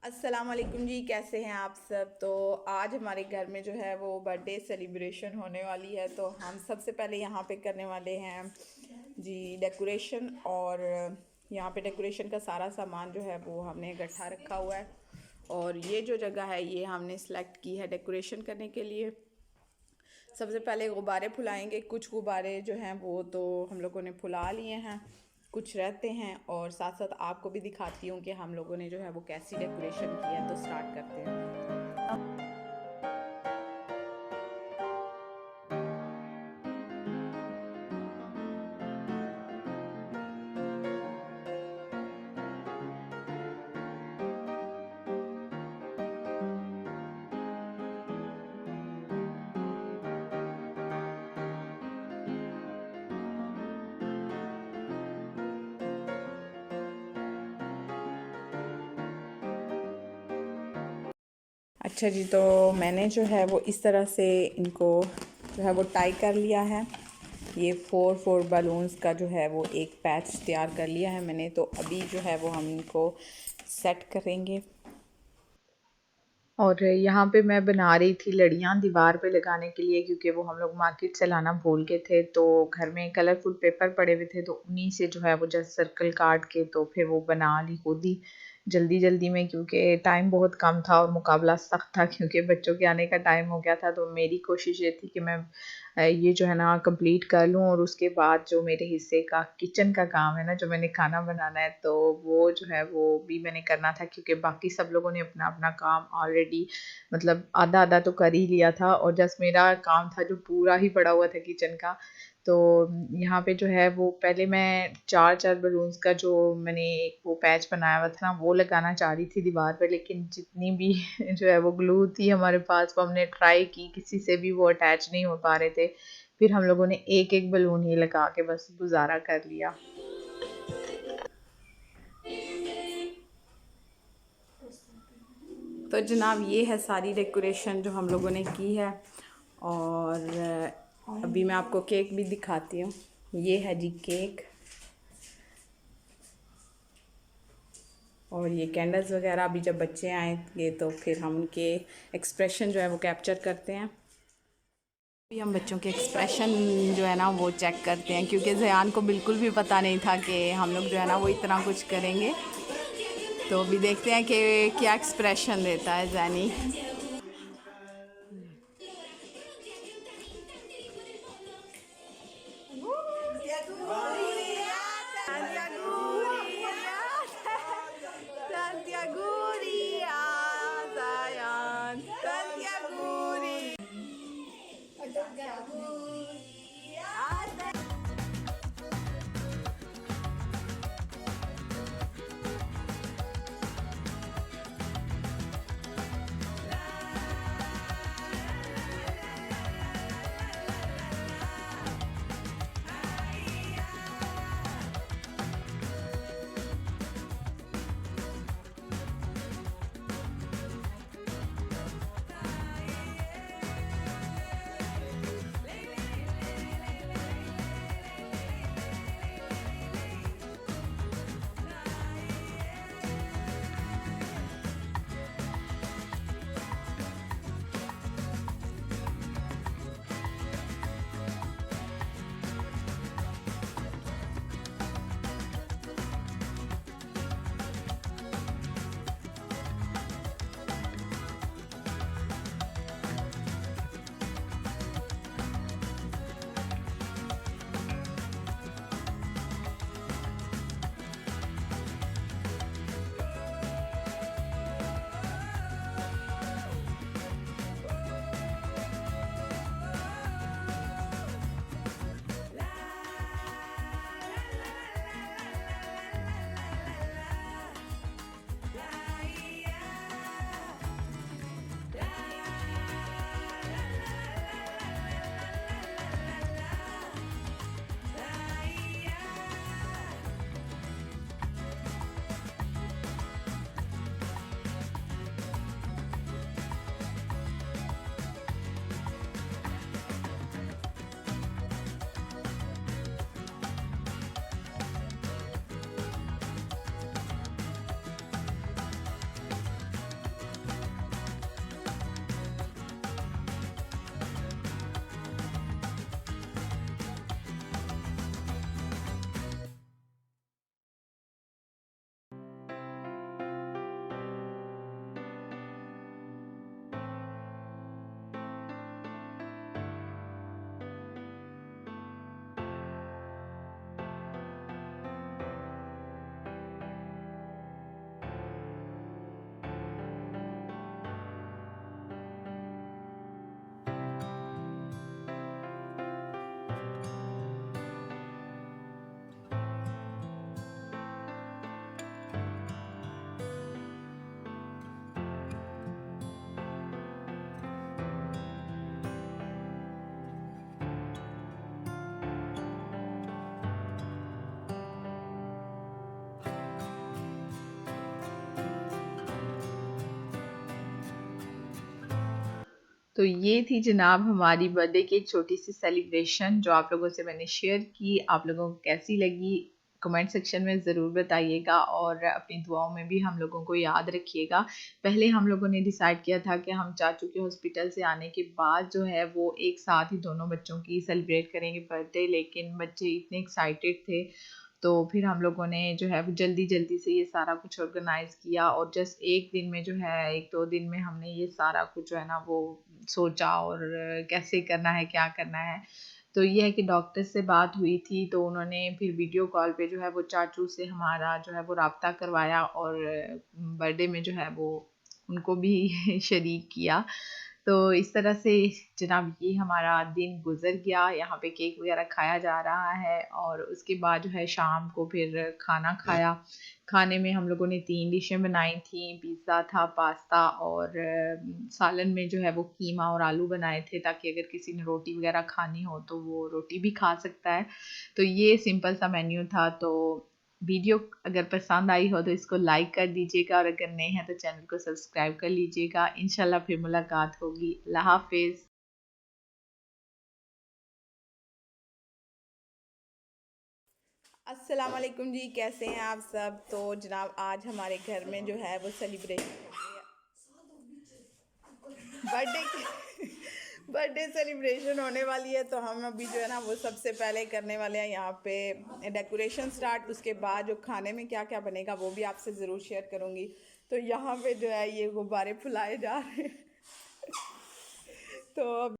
अस्सलाम वालेकुम जी, कैसे हैं आप सब। तो आज हमारे घर में जो है वो बर्थडे सेलिब्रेशन होने वाली है। तो हम सबसे पहले यहाँ पे करने वाले हैं जी डेकोरेशन। और यहाँ पे डेकोरेशन का सारा सामान जो है वो हमने इकट्ठा रखा हुआ है। और ये जो जगह है ये हमने सेलेक्ट की है डेकोरेशन करने के लिए। सबसे पहले गुब्बारे फुलाएंगे। कुछ गुब्बारे जो हैं वो तो हम लोगों ने फुला लिए हैं, कुछ रहते हैं। और साथ साथ आपको भी दिखाती हूँ कि हम लोगों ने जो है वो कैसी डेकोरेशन की है। तो स्टार्ट करते हैं। अच्छा जी, तो मैंने जो है वो इस तरह से इनको जो है वो टाई कर लिया है। ये 4 बलून्स का जो है वो एक पैच तैयार कर लिया है मैंने। तो अभी जो है वो हम इनको सेट करेंगे। और यहाँ पे मैं बना रही थी लड़ियाँ दीवार पे लगाने के लिए, क्योंकि वो हम लोग मार्केट से लाना भूल गए थे। तो घर में कलरफुल पेपर पड़े हुए थे, तो उन्हीं से जो है वो जस्ट सर्कल काट के तो फिर वो बना ली खुद ही जल्दी जल्दी में, क्योंकि टाइम बहुत कम था और मुकाबला सख्त था, क्योंकि बच्चों के आने का टाइम हो गया था। तो मेरी कोशिश ये थी कि मैं ये जो है ना कंप्लीट कर लूँ, और उसके बाद जो मेरे हिस्से का किचन का काम है ना, जो मैंने खाना बनाना है, तो वो जो है वो भी मैंने करना था, क्योंकि बाकी सब लोगों ने अपना अपना काम ऑलरेडी मतलब आधा आधा तो कर ही लिया था। और जस्ट मेरा काम था जो पूरा ही पड़ा हुआ था किचन का। तो यहाँ पे जो है वो पहले मैं चार चार बलून्स का जो मैंने एक वो पैच बनाया हुआ था ना, वो लगाना चाह रही थी दीवार पे। लेकिन जितनी भी जो है वो ग्लू थी हमारे पास, वो हमने ट्राई की, किसी से भी वो अटैच नहीं हो पा रहे थे। फिर हम लोगों ने एक एक बलून ही लगा के बस गुजारा कर लिया। तो जनाब ये है सारी डेकोरेशन जो हम लोगों ने की है। और अभी मैं आपको केक भी दिखाती हूँ। ये है जी केक। और ये कैंडल्स वगैरह अभी जब बच्चे आएंगे तो फिर हम उनके एक्सप्रेशन जो है वो कैप्चर करते हैं। अभी हम बच्चों के एक्सप्रेशन जो है ना वो चेक करते हैं, क्योंकि ज़यान को बिल्कुल भी पता नहीं था कि हम लोग जो है ना वो इतना कुछ करेंगे। तो अभी देखते हैं कि क्या एक्सप्रेशन देता है जैनी। तो ये थी जनाब हमारी बर्थडे की एक छोटी सी सेलिब्रेशन जो आप लोगों से मैंने शेयर की। आप लोगों को कैसी लगी कमेंट सेक्शन में ज़रूर बताइएगा और अपनी दुआओं में भी हम लोगों को याद रखिएगा। पहले हम लोगों ने डिसाइड किया था कि हम चाचू के हॉस्पिटल से आने के बाद जो है वो एक साथ ही दोनों बच्चों की सेलिब्रेट करेंगे बर्थडे, लेकिन बच्चे इतने एक्साइटेड थे तो फिर हम लोगों ने जो है वो जल्दी जल्दी से ये सारा कुछ ऑर्गेनाइज़ किया और जस्ट एक दिन में जो है 1-2 दिन में हमने ये सारा कुछ जो है ना वो सोचा और कैसे करना है, क्या करना है। तो ये है कि डॉक्टर से बात हुई थी तो उन्होंने फिर वीडियो कॉल पे जो है वो चाचू से हमारा जो है वो राब्ता करवाया और बर्थडे में जो है वो उनको भी शरीक किया। तो इस तरह से जनाब ये हमारा दिन गुज़र गया। यहाँ पे केक वग़ैरह खाया जा रहा है और उसके बाद जो है शाम को फिर खाना खाया। खाने में हम लोगों ने 3 डिशें बनाई थीं, पिज़्ज़ा था, पास्ता और सालन में जो है वो कीमा और आलू बनाए थे ताकि अगर किसी ने रोटी वग़ैरह खानी हो तो वो रोटी भी खा सकता है। तो ये सिंपल सा मेन्यू था। तो वीडियो अगर पसंद आई हो तो इसको लाइक कर दीजिएगा और अगर नए हैं तो चैनल को सब्सक्राइब कर लीजिएगा। इंशाल्लाह फिर मुलाकात होगी। अल्लाह हाफ़िज़। अस्सलाम वालेकुम जी, कैसे हैं आप सब। तो जनाब आज हमारे घर में जो है वो सेलिब्रेशन बर्थडे की बर्थडे सेलिब्रेशन होने वाली है। तो हम अभी जो है ना वो सबसे पहले करने वाले हैं यहाँ पे डेकोरेशन स्टार्ट। उसके बाद जो खाने में क्या क्या बनेगा वो भी आपसे ज़रूर शेयर करूँगी। तो यहाँ पे जो है ये गुब्बारे फुलाए जा रहे हैं तो